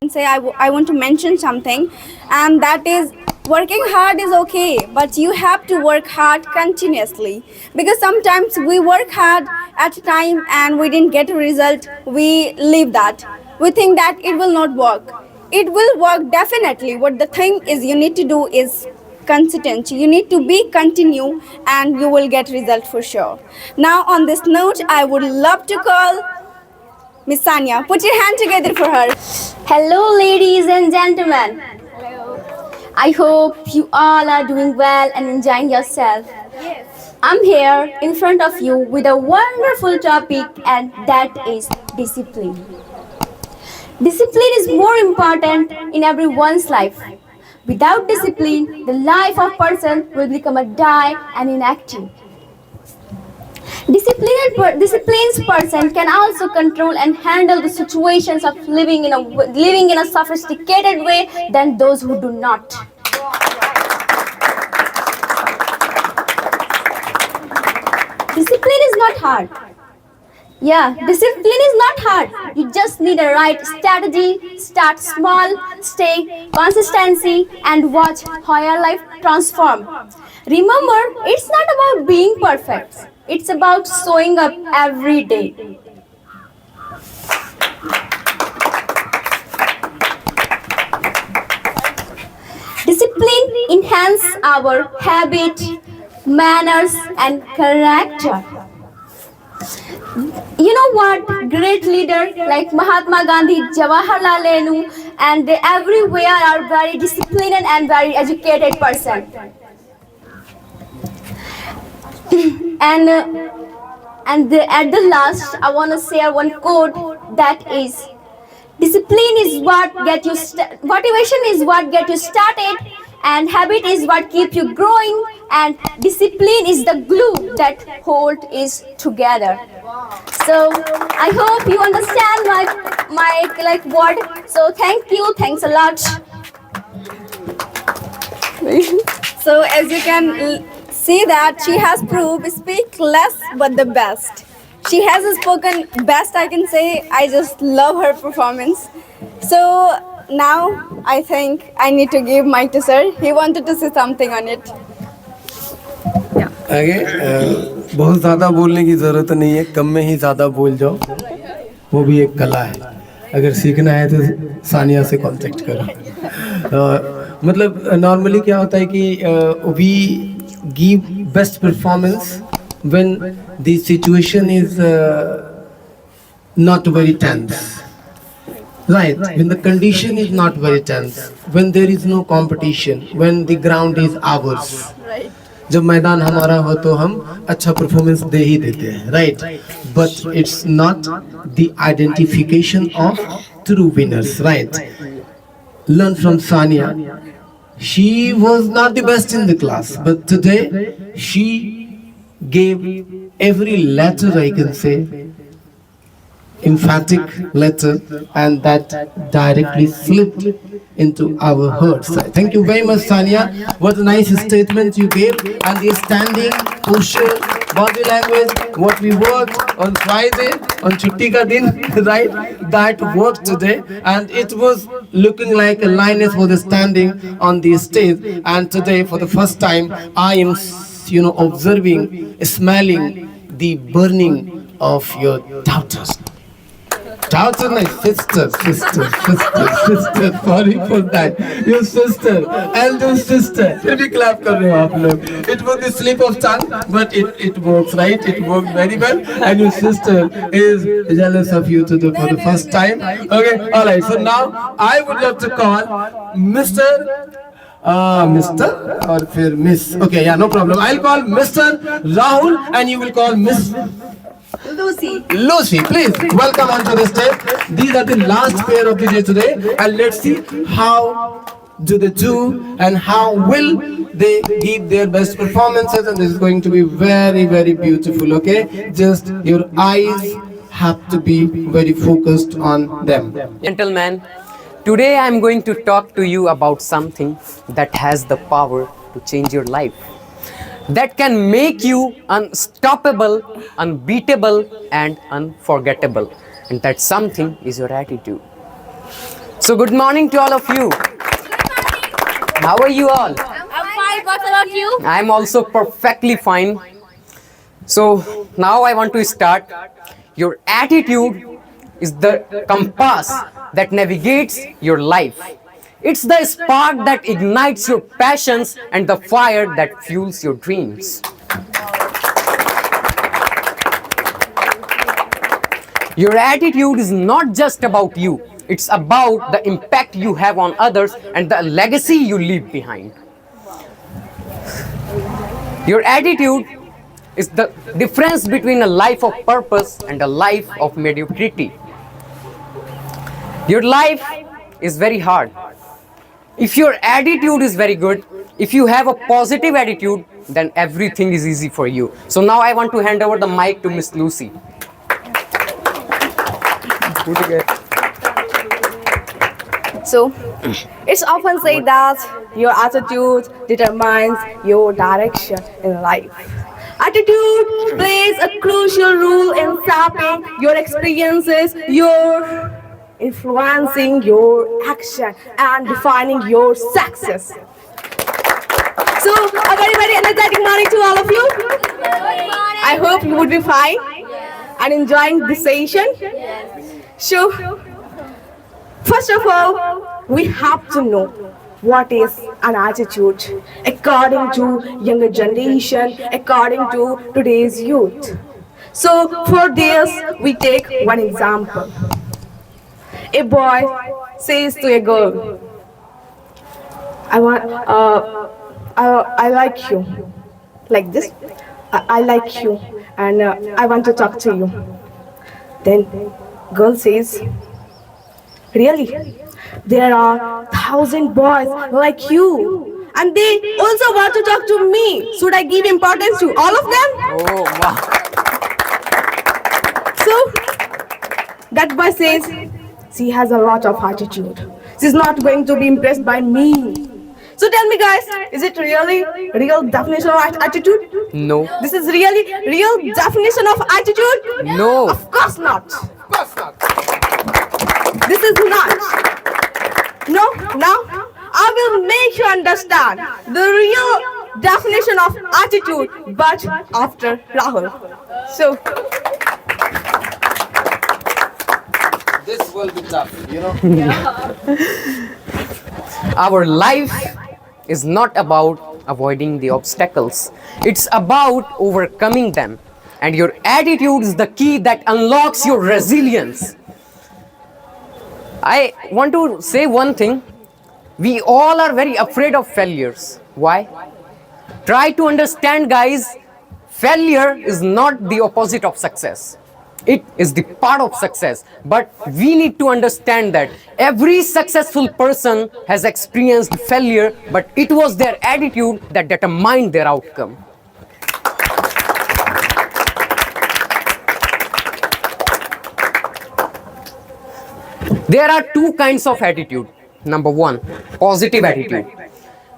say I want to mention something, and that is working hard is okay, but you have to work hard continuously, because sometimes we work hard at a time and we didn't get a result, we leave that. We think that it will not work. It will work definitely. What the thing is you need to do is consistent. You need to be continue and you will get result for sure. Now on this note, I would love to call Miss Sanya. Put your hand together for her. Hello, ladies and gentlemen. I hope you all are doing well and enjoying yourself. I'm here in front of you with a wonderful topic, and that is discipline. Discipline is more important in everyone's life. Without discipline, the life of person will become a die and inactive. Disciplined person can also control and handle the situations of living in a sophisticated way than those who do not. Discipline is not hard. Yeah, discipline is not hard. You just need a right strategy. Start small, stay consistency, and watch how your life transform. Remember, it's not about being perfect. It's about showing up every day. Discipline enhances our habit, manners, and character. You know what? Great leaders like Mahatma Gandhi, Jawaharlal Nehru, and they everywhere are very disciplined and very educated person. and at the last, I want to share one quote that is: discipline is what get you motivation is what get you started, and habit is what keep you growing, and discipline is the glue that hold is together. So I hope you understand my word. So thanks a lot. So as you can see that she has proved speak less but the best. She has spoken best, I can say. I just love her performance. So now I think I need to give mic to sir. He wanted to say something on it. आगे बहुत ज़्यादा बोलने की ज़रूरत नहीं है, कम में ही ज़्यादा बोल जाओ, वो भी एक कला है. अगर सीखना है तो सानिया से कांटेक्ट करो. मतलब नॉर्मली क्या होता है कि we give best performance when the situation is not very tense, right? When the condition is not very tense, when there is no competition, when the ground is ours, जब मैदान हमारा हो तो हम अच्छा परफॉर्मेंस दे ही देते हैं, right? But it's not the identification of true winners, right? Learn from Sania. She was not the best in the class, but today she gave every letter, I can say, emphatic letter, and that directly slipped into our hearts. Thank you very much, Sania. What a nice statement you gave, and the standing posture, body language, what we worked on Friday, on Chutti ka din, right? That worked today, and it was looking like a lioness was standing on the stage. And today, for the first time, I am, observing, smelling the burning of your doubters. Daughter, my sister. Sorry for that. Your sister, elder sister. Maybe clap kar rahe ho aap log. It was the slip of tongue, but it works, right? It worked very well. And your sister is jealous of you today for the first time. Okay, all right. So now I would love to call Mr. Mr. or फिर Miss. Okay, yeah, no problem. I'll call Mr. Rahul, and you will call Miss Lucy, please welcome onto the stage. These are the last pair of the day today, and let's see how do they do and how will they give their best performances. And this is going to be very, very beautiful. Okay, just your eyes have to be very focused on them. Gentlemen, today I am going to talk to you about something that has the power to change your life, that can make you unstoppable, unbeatable, and unforgettable. And that something is your attitude. So, good morning to all of you. How are you all? I'm fine. What about you? I'm also perfectly fine. So, now I want to start. Your attitude is the compass that navigates your life. It's the spark that ignites your passions and the fire that fuels your dreams. Your attitude is not just about you, it's about the impact you have on others and the legacy you leave behind. Your attitude is the difference between a life of purpose and a life of mediocrity. Your life is very hard. If your attitude is very good, if you have a positive attitude, then everything is easy for you. So now I want to hand over the mic to Miss Lucy. So, it's often said that your attitude determines your direction in life. Attitude plays a crucial role in shaping your experiences, your influencing your action, and defining your success. So, a very, very energetic morning to all of you. I hope you would be fine and enjoying this session. So, first of all, we have to know what is an attitude according to younger generation, according to today's youth. So for this, we take one example. A boy says to a girl, I like you, like this. I like you, and I want to talk to you. Then girl says, really? There are 1,000 boys like you, and they also want to talk to me. Should I give importance to all of them? Oh, wow. So that boy says, she has a lot of attitude. She's not going to be impressed by me. So tell me, guys, is it really real definition of attitude? No. This is really real definition of attitude? No. Of course not. This is not. No, now I will make you understand the real definition of attitude, but after Rahul. So, This will be tough, you know. Our life is not about avoiding the obstacles, it's about overcoming them. And your attitude is the key that unlocks your resilience. I want to say one thing. We all are very afraid of failures. Why? Try to understand, guys, failure is not the opposite of success. It is the part of success. But we need to understand that every successful person has experienced failure, but it was their attitude that determined their outcome. There are two kinds of attitude. Number one, positive attitude.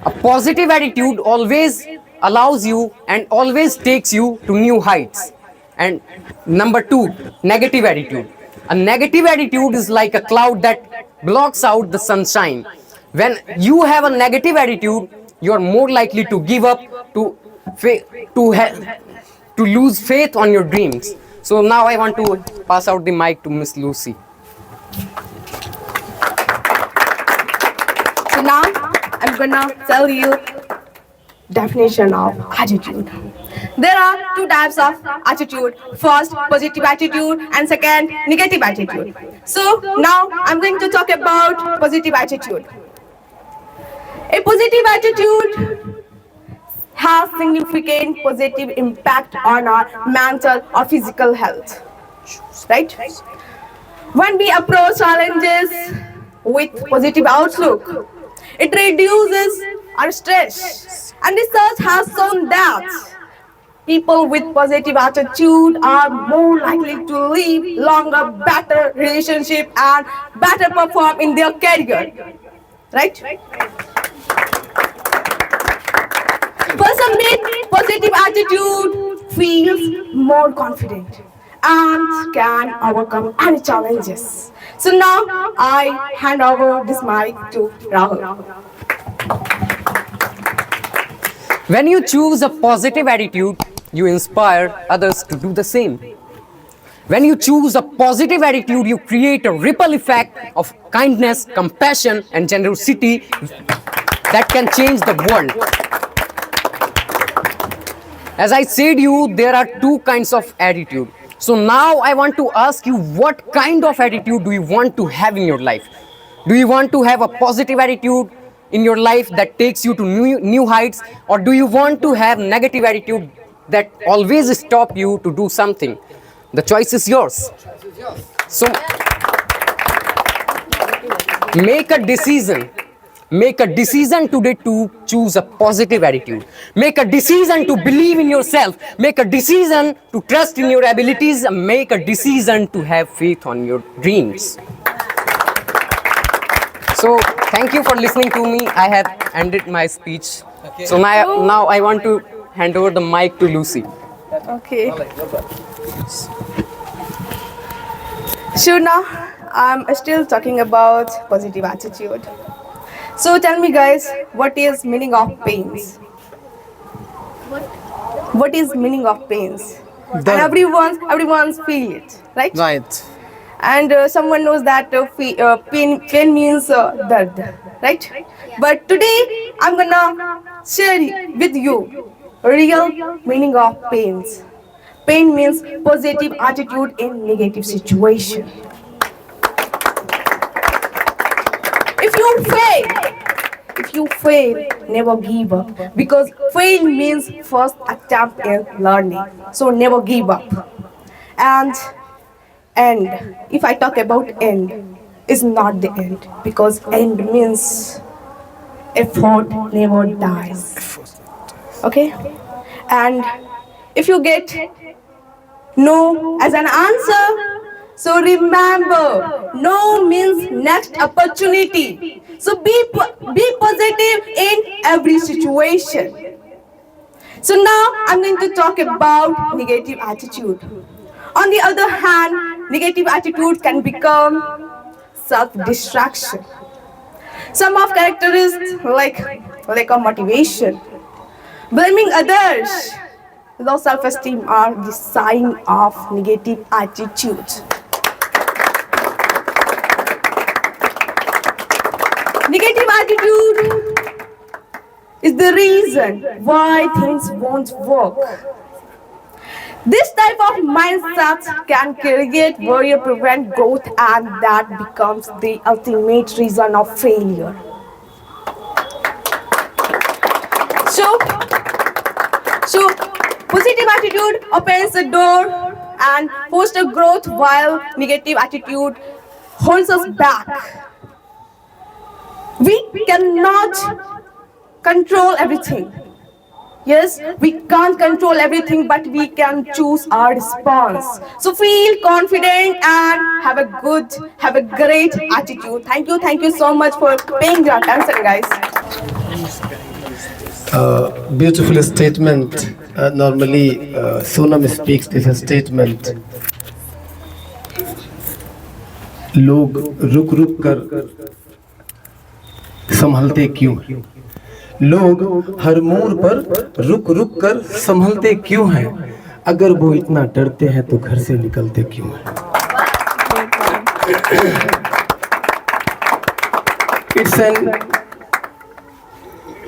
A positive attitude always allows you and always takes you to new heights. And number two, negative attitude. A negative attitude is like a cloud that blocks out the sunshine. When you have a negative attitude, you are more likely to give up, to lose faith on your dreams. So now I want to pass out the mic to Miss Lucy. So now I'm gonna tell you definition of attitude. There are two types of attitude. First, positive attitude, and second, negative attitude. So now I'm going to talk about positive attitude. A positive attitude has significant positive impact on our mental or physical health. Right? When we approach challenges with positive outlook, it reduces our stress. And research has shown that people with positive attitude are more likely to live longer, better relationship, and better perform in their career. Right? Person with positive attitude feels more confident and can overcome any challenges. So now I hand over this mic to Rahul. When you choose a positive attitude, you inspire others to do the same. When you choose a positive attitude, you create a ripple effect of kindness, compassion, and generosity that can change the world. As I said you, there are two kinds of attitude. So now I want to ask you, what kind of attitude do you want to have in your life? Do you want to have a positive attitude in your life that takes you to new heights, or do you want to have negative attitude that always stop you to do something? The choice is yours. So make a decision. Make a decision today to choose a positive attitude. Make a decision to believe in yourself. Make a decision to trust in your abilities. Make a decision to have faith on your dreams. So thank you for listening to me. I have ended my speech. So now I want to hand over the mic to Lucy. Okay. So now I'm still talking about positive attitude. So tell me guys, what is meaning of pains? What is meaning of pains? And everyone's feel it, right? Right. And someone knows that pain means dard, right? But today I'm gonna share with you real meaning of pains. Pain means positive attitude in negative situation. If you fail, never give up, because fail means first attempt in learning. So never give up. And end. If I talk about end, is not the end, because end means effort never dies. Okay? And if you get no as an answer, so remember, no means next opportunity. So be positive in every situation. So now I'm going to talk about negative attitude. On the other hand, negative attitude can become self-distraction. Some of characteristics like lack of motivation, blaming others, low self-esteem are the sign of negative attitude. Negative attitude is the reason why things won't work. This type of mindset can create worry, prevent growth, and that becomes the ultimate reason of failure. So positive attitude opens the door and fosters growth, while negative attitude holds us back. We cannot control everything. Yes, we can't control everything, but we can choose our response. So feel confident and have a great attitude. Thank you so much for paying your attention, guys. Beautiful statement. Normally, Sonam speaks this statement. लोग रुक रुक कर संभलते क्यों हैं? लोग हर मोड़ पर रुक रुक कर संभलते क्यों हैं? अगर वो इतना डरते हैं तो घर से निकलते क्यों हैं? It's an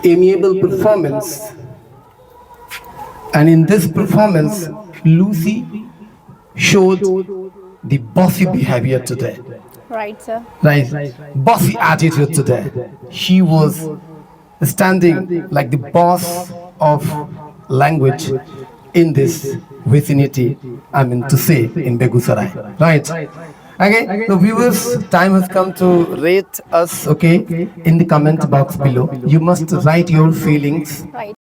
amiable performance, and in this performance, Lucy showed the bossy behavior today. Right, sir. Right, bossy attitude today. She was standing like the boss of language in this vicinity, I mean to say, in Begusarai. Right. Okay, so viewers, time has come to rate us, okay, in the comment box below. You must write your feelings. Right.